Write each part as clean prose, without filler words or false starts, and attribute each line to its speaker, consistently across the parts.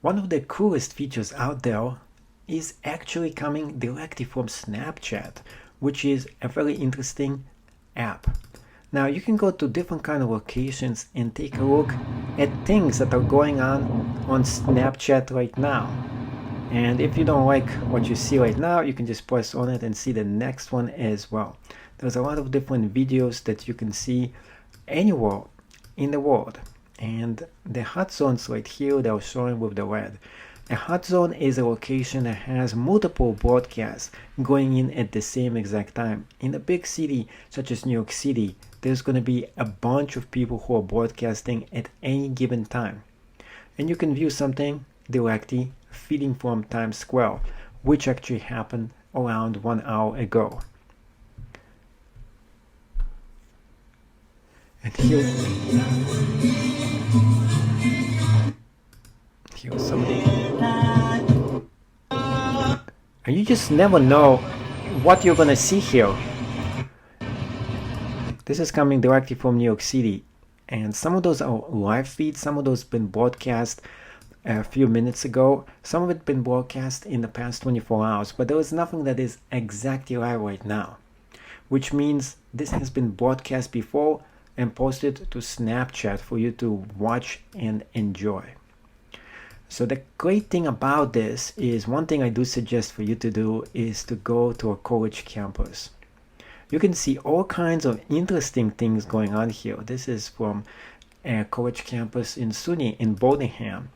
Speaker 1: One of the coolest features out there is actually coming directly from Snapchat, which is a very interesting app. Now you can go to different kind of locations and take a look at things that are going on Snapchat right now. And if you don't like what you see right now, you can just press on it and see the next one as well. There's a lot of different videos that you can see anywhere in the world. And the hot zones right here, they're showing with the red. A hot zone is a location that has multiple broadcasts going in at the same exact time. In a big city such as New York City, there's going to be a bunch of people who are broadcasting at any given time. And you can view something directly feeding from Times Square, which actually happened around 1 hour ago. And here's somebody. And you just never know what you're gonna see here. This is coming directly from New York City, and some of those are live feeds, some of those been broadcast a few minutes ago, some of it been broadcast in the past 24 hours, but there is nothing that is exactly live right now, which means this has been broadcast before and posted to Snapchat for you to watch and enjoy. So the great thing about this is, one thing I do suggest for you to do is to go to a college campus. You can see all kinds of interesting things going on here. This is from a college campus in SUNY in Birmingham.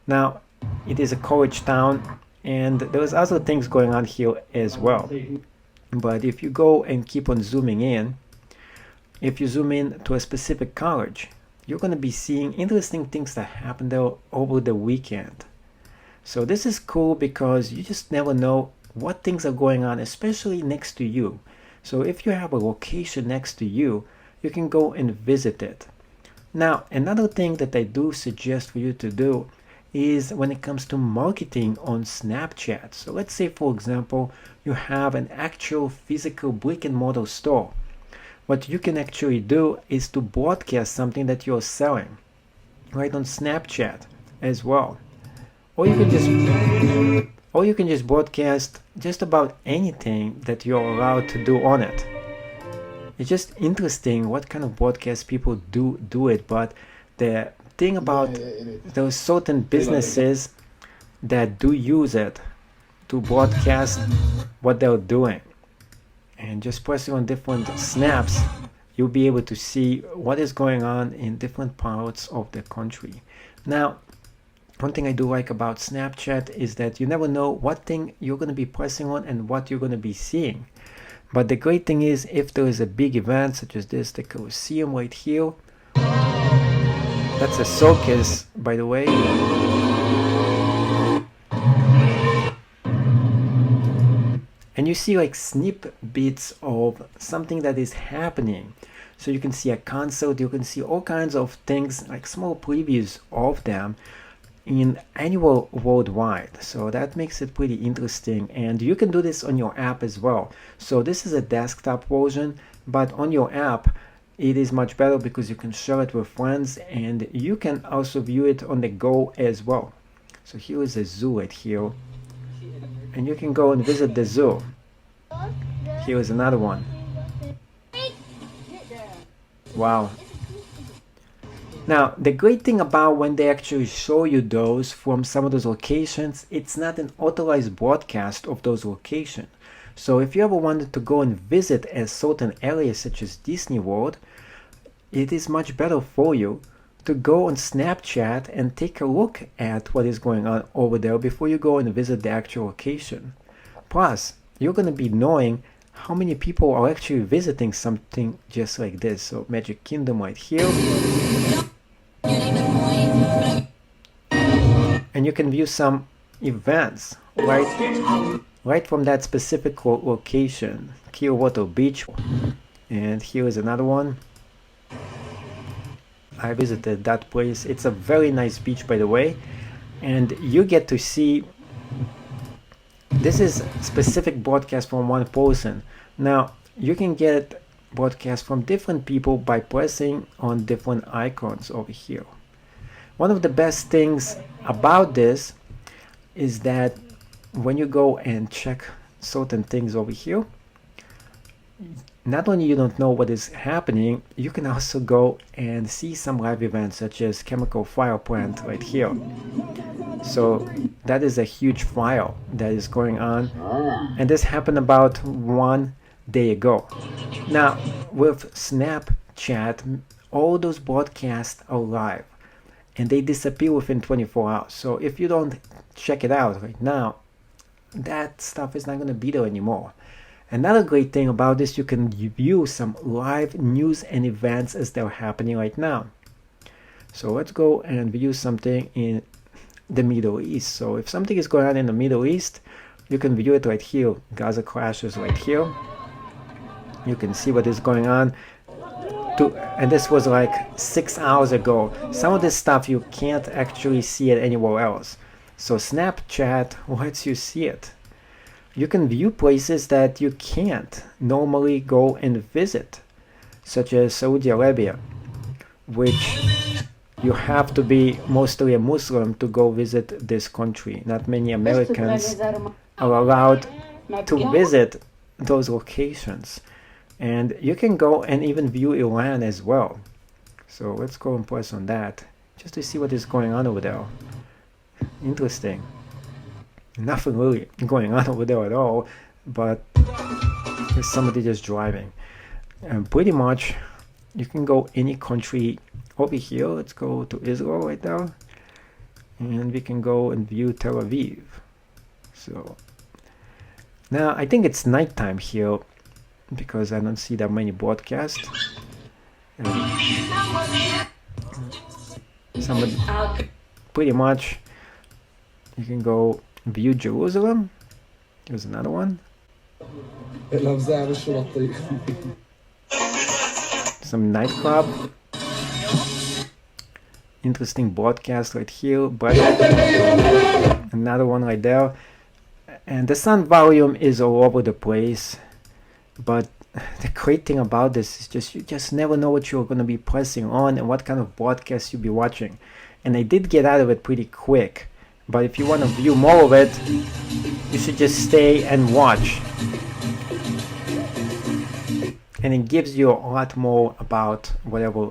Speaker 1: Now, it is a college town, and there's other things going on here as well. But if you go and keep on zooming in, if you zoom in to a specific college, you're going to be seeing interesting things that happened there over the weekend. So this is cool because you just never know what things are going on, especially next to you. So if you have a location next to you, you can go and visit it. Now, another thing that I do suggest for you to do is when it comes to marketing on Snapchat. So let's say, for example, you have an actual physical brick and mortar store. What you can actually do is to broadcast something that you're selling right on Snapchat as well. Or you can just broadcast just about anything that you're allowed to do on it. It's just interesting what kind of broadcast people do it, but the thing about those certain businesses that do use it to broadcast what they're doing. And just pressing on different snaps, you'll be able to see what is going on in different parts of the country. Now, one thing I do like about Snapchat is that you never know what thing you're going to be pressing on and what you're going to be seeing. But the great thing is, if there is a big event such as this, the Colosseum right here, that's a circus, by the way. And you see like snippets of something that is happening. So you can see a concert, you can see all kinds of things, like small previews of them in anywhere worldwide. So that makes it pretty interesting, and you can do this on your app as well. So this is a desktop version, but on your app it is much better because you can share it with friends, and you can also view it on the go as well. So here is a zoo right here, and you can go and visit the zoo. Here is another one. Wow. Now, the great thing about when they actually show you those from some of those locations, it's not an authorized broadcast of those locations. So if you ever wanted to go and visit a certain area such as Disney World, it is much better for you to go on Snapchat and take a look at what is going on over there before you go and visit the actual location. Plus, you're going to be knowing how many people are actually visiting something just like this. So Magic Kingdom right here. And you can view some events right from that specific location. Clearwater Beach. And here is another one. I visited that place. It's a very nice beach, by the way. And you get to see, this is specific broadcast from one person. Now, you can get broadcast from different people by pressing on different icons over here. One of the best things about this is that when you go and check certain things over here, not only you don't know what is happening, you can also go and see some live events such as chemical fire plant right here. So that is a huge fire that is going on, and this happened about 1 day ago. Now with Snapchat, all those broadcasts are live and they disappear within 24 hours. So if you don't check it out right now, that stuff is not going to be there anymore. Another great thing about this, you can view some live news and events as they're happening right now. So let's go and view something in the Middle East. So if something is going on in the Middle East, you can view it right here. Gaza crashes right here. You can see what is going on. And this was like 6 hours ago. Some of this stuff you can't actually see it anywhere else. So Snapchat lets you see it. You can view places that you can't normally go and visit, such as Saudi Arabia, which you have to be mostly a Muslim to go visit this country. Not many Americans are allowed to visit those locations. And you can go and even view Iran as well. So let's go and press on that just to see what is going on over there. Interesting. Nothing really going on over there at all, but there's somebody just driving. And pretty much you can go any country over here. Let's go to Israel right now, and we can go and view Tel Aviv. So now I think it's nighttime here because I don't see that many broadcasts. Somebody, pretty much you can go view Jerusalem. Here's another one. Some nightclub. Interesting broadcast right here. But another one right there. And the sound volume is all over the place. But the great thing about this is just you just never know what you're going to be pressing on and what kind of broadcast you'll be watching. And I did get out of it pretty quick. But if you want to view more of it, you should just stay and watch. And it gives you a lot more about whatever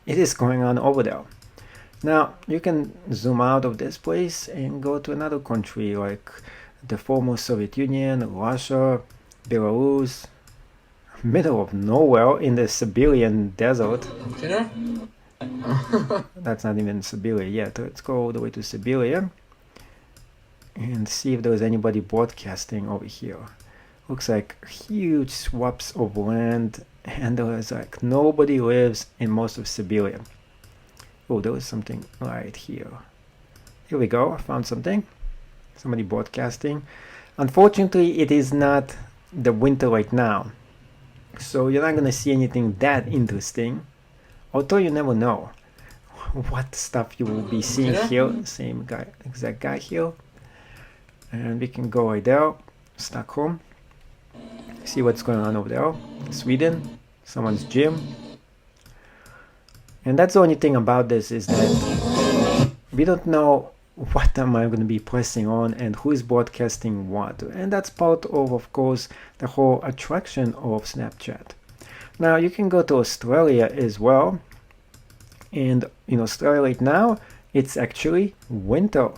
Speaker 1: it is going on over there. Now, you can zoom out of this place and go to another country like the former Soviet Union, Russia, Belarus, middle of nowhere in the Siberian desert. That's not even Siberia yet. Let's go all the way to Siberia and see if there's anybody broadcasting over here. Looks like huge swaths of land, and there's like nobody lives in most of Siberia. Oh, there was something right here. Here we go. I found something. Somebody broadcasting. Unfortunately, it is not the winter right now, so you're not going to see anything that interesting. Although you never know what stuff you will be seeing here. Same guy, exact guy here. And we can go right there, Stockholm. See what's going on over there. Sweden, someone's gym. And that's the only thing about this is that we don't know what am I going to be pressing on and who is broadcasting what. And that's part of course, the whole attraction of Snapchat. Now you can go to Australia as well. And in Australia right now, it's actually winter.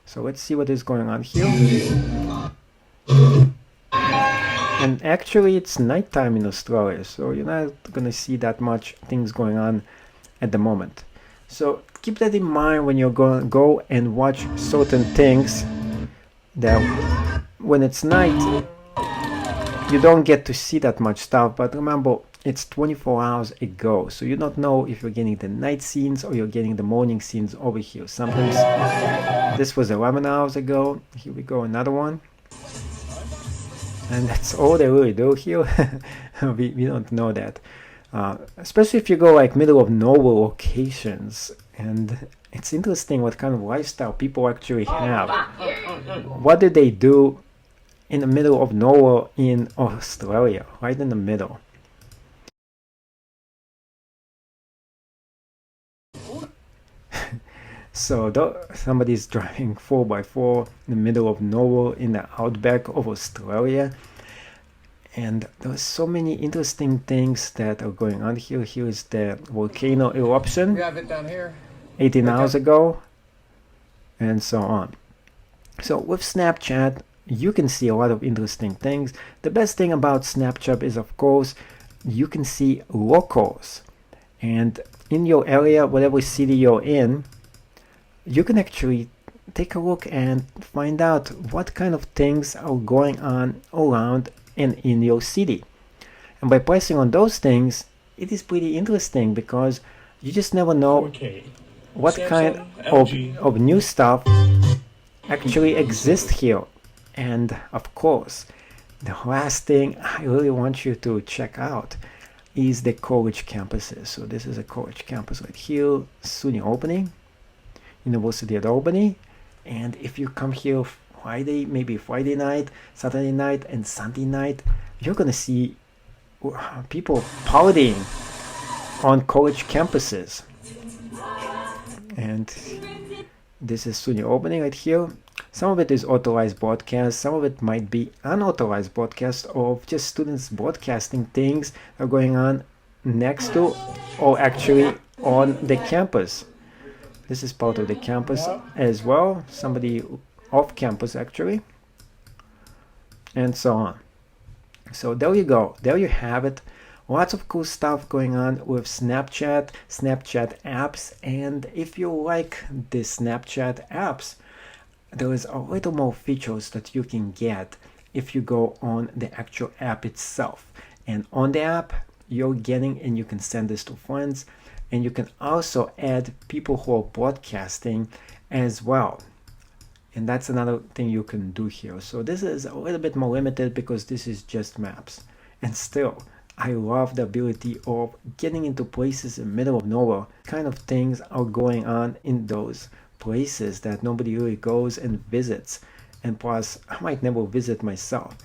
Speaker 1: So let's see what is going on here. And actually it's nighttime in Australia, so you're not going to see that much things going on at the moment. So keep that in mind when you're going to go and watch certain things, that when it's night you don't get to see that much stuff. But remember, it's 24 hours ago, so you don't know if you're getting the night scenes or you're getting the morning scenes over here. Sometimes this was 11 hours ago. Here we go, another one. And that's all they really do here. we don't know that. Especially if you go like middle of nowhere locations. And it's interesting what kind of lifestyle people actually have. What do they do in the middle of nowhere in Australia? Right in the middle. So somebody's driving 4x4 in the middle of nowhere in the outback of Australia. And there's so many interesting things that are going on here. Here is the volcano eruption.
Speaker 2: We have it down here.
Speaker 1: 18 hours ago, and so on. So with Snapchat, you can see a lot of interesting things. The best thing about Snapchat is, of course, you can see locals. And in your area, whatever city you're in, you can actually take a look and find out what kind of things are going on around and in your city. And by pressing on those things, it is pretty interesting because you just never know
Speaker 3: 4K.
Speaker 1: what
Speaker 3: Samsung,
Speaker 1: kind
Speaker 3: LG.
Speaker 1: of new stuff actually exists here. And of course, the last thing I really want you to check out is the college campuses. So this is a college campus right here, SUNY opening, University at Albany. And if you come here Friday, maybe Friday night, Saturday night, and Sunday night, you're gonna see people partying on college campuses. And this is SUNY opening right here. Some of it is authorized broadcast, some of it might be unauthorized broadcast of just students broadcasting things that are going on next to or actually on the campus. This is part of the campus as well, somebody off campus actually, and so on. So there you go, there you have it. Lots of cool stuff going on with Snapchat apps, and if you like the Snapchat apps, there is a little more features that you can get if you go on the actual app itself. And on the app, you're getting, and you can send this to friends, and you can also add people who are broadcasting as well. And that's another thing you can do here. So this is a little bit more limited because this is just maps. And still, I love the ability of getting into places in the middle of nowhere. Kind of things are going on in those places that nobody really goes and visits. And plus, I might never visit myself.